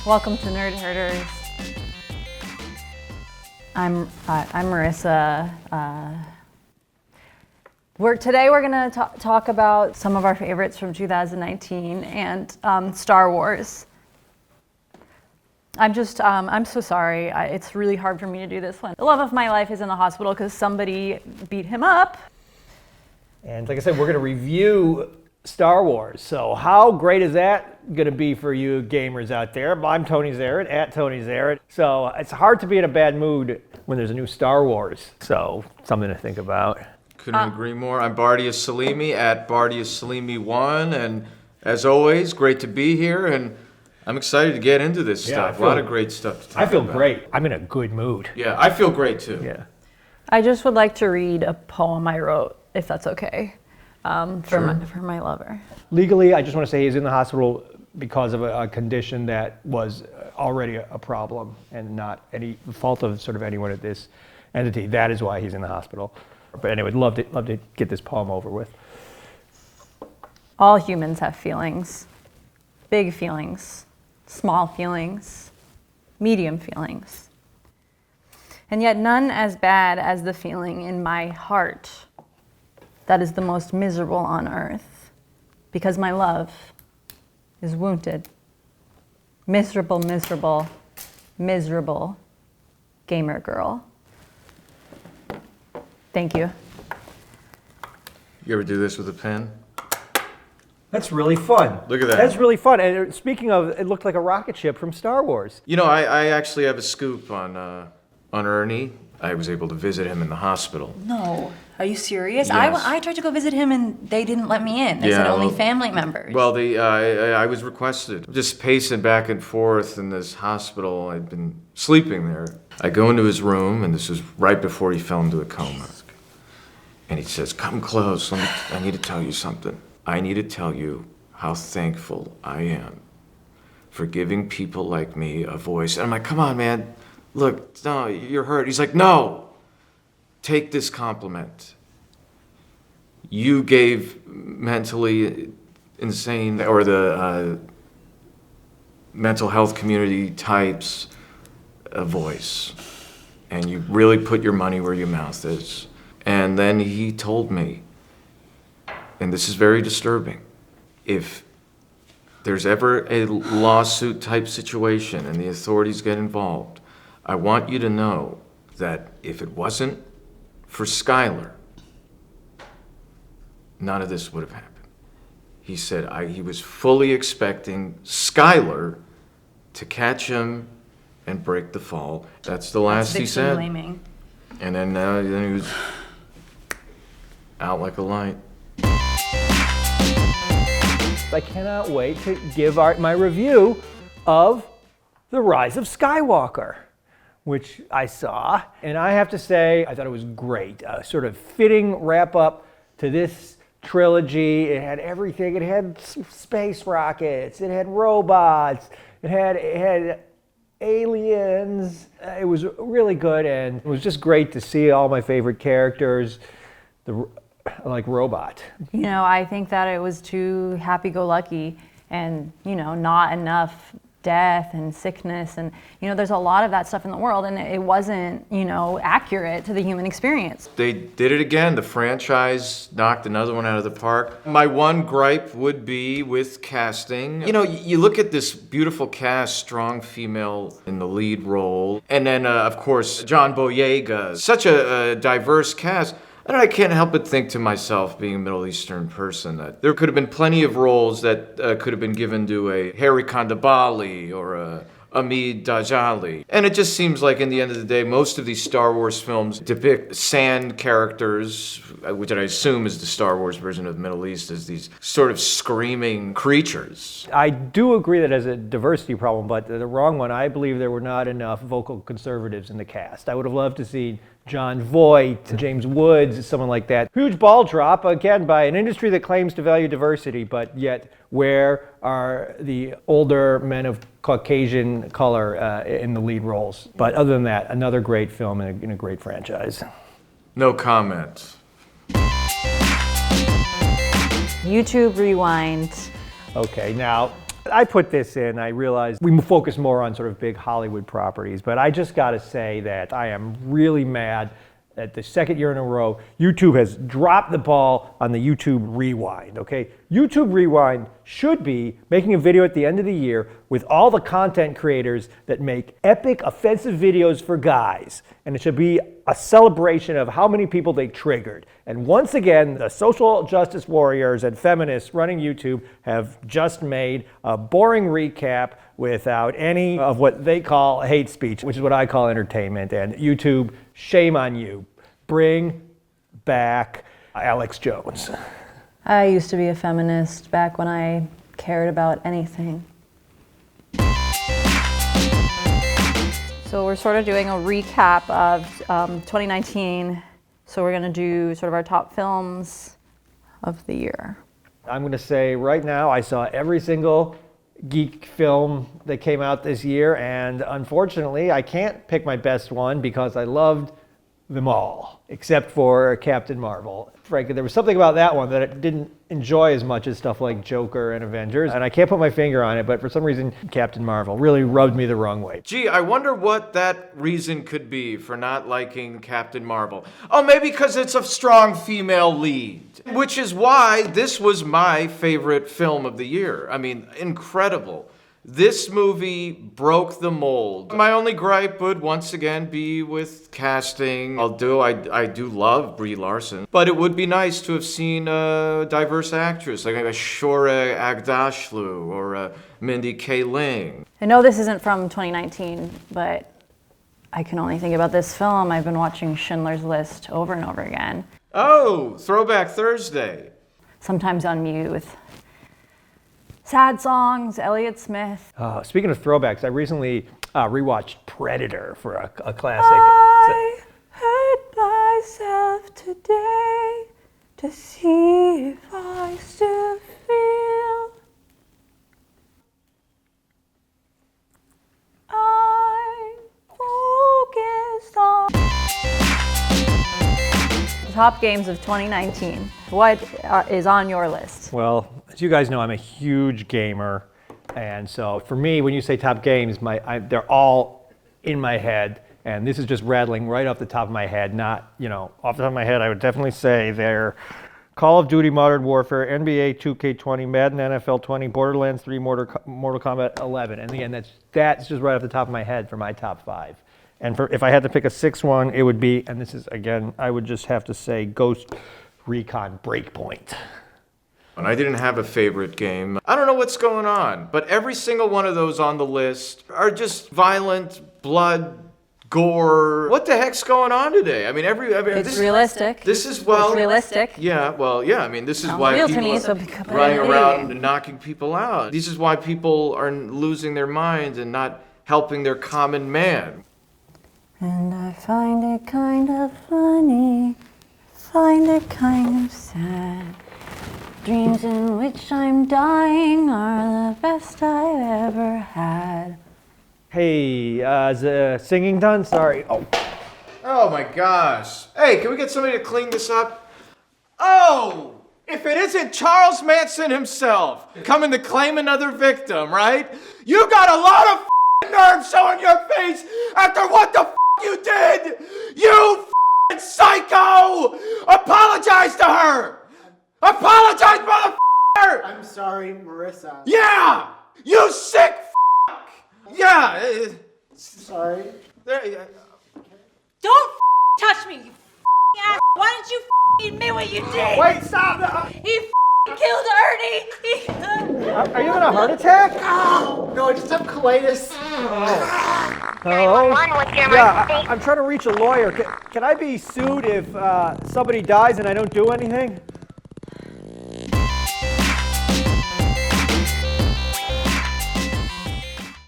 Welcome to Nerd Herderz. I'm Marissa. Today we're going to talk about some of our favorites from 2019 and Star Wars. I'm so sorry. It's really hard for me to do this one. The love of my life is in the hospital because somebody beat him up. And like I said, we're going to review Star Wars. So how great is that going to be for you gamers out there? I'm Tony Zaret, at Tony Zaret. So it's hard to be in a bad mood when there's a new Star Wars. So something to think about. Couldn't agree more. I'm Bardius Salimi, at Bardius Salimi1. And as always, great to be here. And I'm excited to get into this stuff. A lot of great stuff to talk about. I feel great. I'm in a good mood. Yeah, I feel great too. Yeah. I just would like to read a poem I wrote, if that's okay, for my lover. Legally, I just want to say he's in the hospital because of a condition that was already a problem and not any fault of sort of anyone at this entity. That is why he's in the hospital. But anyway, love to get this poem over with. All humans have feelings. Big feelings, small feelings, medium feelings. And yet none as bad as the feeling in my heart that is the most miserable on earth, because my love is wounded. Miserable, miserable, miserable gamer girl. Thank you. You ever do this with a pen? That's really fun. Look at that. That's really fun. And speaking of, it looked like a rocket ship from Star Wars. You know, I actually have a scoop on Ernie. I was able to visit him in the hospital. No. Are you serious? Yes. I tried to go visit him and they didn't let me in. They said only family members. Well, I was requested. Just pacing back and forth in this hospital. I'd been sleeping there. I go into his room, and this was right before he fell into a coma. And he says, "Come close. I need to tell you something. I need to tell you how thankful I am for giving people like me a voice." And I'm like, "Come on, man. Look, no, you're hurt." He's like, "No. Take this compliment. You gave mentally insane or the mental health community types a voice. And you really put your money where your mouth is." And then he told me, and this is very disturbing, if there's ever a lawsuit type situation and the authorities get involved, I want you to know that if it wasn't for Skylar, none of this would have happened. He said he was fully expecting Skylar to catch him and break the fall. That's the last he said. Blaming. And then he was out like a light. I cannot wait to give my review of The Rise of Skywalker, which I saw. And I have to say, I thought it was great. A sort of fitting wrap up to this trilogy. It had everything. It had space rockets. It had robots. It had aliens. It was really good, and it was just great to see all my favorite characters. Like Robot. You know, I think that it was too happy-go-lucky and, not enough death and sickness. And, there's a lot of that stuff in the world, and it wasn't, accurate to the human experience. They did it again. The franchise knocked another one out of the park. My one gripe would be with casting. You look at this beautiful cast, strong female in the lead role, and then, of course, John Boyega. Such a diverse cast. And I can't help but think to myself, being a Middle Eastern person, that there could have been plenty of roles that could have been given to a Harry Kondabali or a Omid Dajjali. And it just seems like, in the end of the day, most of these Star Wars films depict sand characters, which I assume is the Star Wars version of the Middle East, as these sort of screaming creatures. I do agree that as a diversity problem, but the wrong one. I believe there were not enough vocal conservatives in the cast. I would have loved to see John Voight, James Woods, someone like that. Huge ball drop, again, by an industry that claims to value diversity, but yet where are the older men of Caucasian color in the lead roles? But other than that, another great film in a great franchise. No comment. YouTube Rewind. Okay, now I put this in, I realized we focus more on sort of big Hollywood properties, but I just gotta say that I am really mad that the second year in a row, YouTube has dropped the ball on the YouTube Rewind, okay? YouTube Rewind should be making a video at the end of the year with all the content creators that make epic, offensive videos for guys. And it should be a celebration of how many people they triggered. And once again, the social justice warriors and feminists running YouTube have just made a boring recap without any of what they call hate speech, which is what I call entertainment. And YouTube, shame on you. Bring back Alex Jones. I used to be a feminist back when I cared about anything. So we're sort of doing a recap of 2019. So we're gonna do sort of our top films of the year. I'm gonna say right now, I saw every single geek film that came out this year, and unfortunately, I can't pick my best one because I loved them all, except for Captain Marvel. Frankly, there was something about that one that I didn't enjoy as much as stuff like Joker and Avengers, and I can't put my finger on it, but for some reason, Captain Marvel really rubbed me the wrong way. Gee, I wonder what that reason could be for not liking Captain Marvel. Oh, maybe because it's a strong female lead. Which is why this was my favorite film of the year. I mean, incredible. This movie broke the mold. My only gripe would once again be with casting. I do love Brie Larson, but it would be nice to have seen a diverse actress like a Shora Agdashlu or a Mindy Kaling. I know this isn't from 2019, but I can only think about this film. I've been watching Schindler's List over and over again. Oh, Throwback Thursday. Sometimes on mute with sad songs, Elliott Smith. Speaking of throwbacks, I recently rewatched Predator for a classic. I hurt myself today to see if I still feel. I'm focused on the top games of 2019. What is on your list? Well, as you guys know, I'm a huge gamer. And so for me, when you say top games, they're all in my head. And this is just rattling right off the top of my head. Not, off the top of my head, I would definitely say they're Call of Duty Modern Warfare, NBA 2K20, Madden NFL 20, Borderlands 3, Mortal Kombat 11. And again, that's just right off the top of my head for my top 5. And if I had to pick a sixth one, it would be, and this is, again, I would just have to say Ghost Recon Breakpoint. And I didn't have a favorite game. I don't know what's going on, but every single one of those on the list are just violent, blood, gore. What the heck's going on today? I mean, It's realistic. This is, It's realistic. Yeah, well, yeah, I mean, this is why real to people me, so are running around and knocking people out. This is why people are losing their minds and not helping their common man. And I find it kind of funny, find it kind of sad. Dreams in which I'm dying are the best I've ever had. Hey, is the singing done? Sorry. Oh my gosh. Hey, can we get somebody to clean this up? Oh, if it isn't Charles Manson himself coming to claim another victim, right? You got a lot of nerve showing your face after what the you did! You psycho! Apologize to her! Apologize, motherfucker! I'm sorry, Marissa. Yeah! You sick Yeah! Sorry. Don't touch me, you ass. Why didn't you admit what you did? Wait, stop! He killed Ernie. Are you having a heart attack? No, I just have colitis. Hello? Yeah, I'm trying to reach a lawyer. Can I be sued if somebody dies and I don't do anything?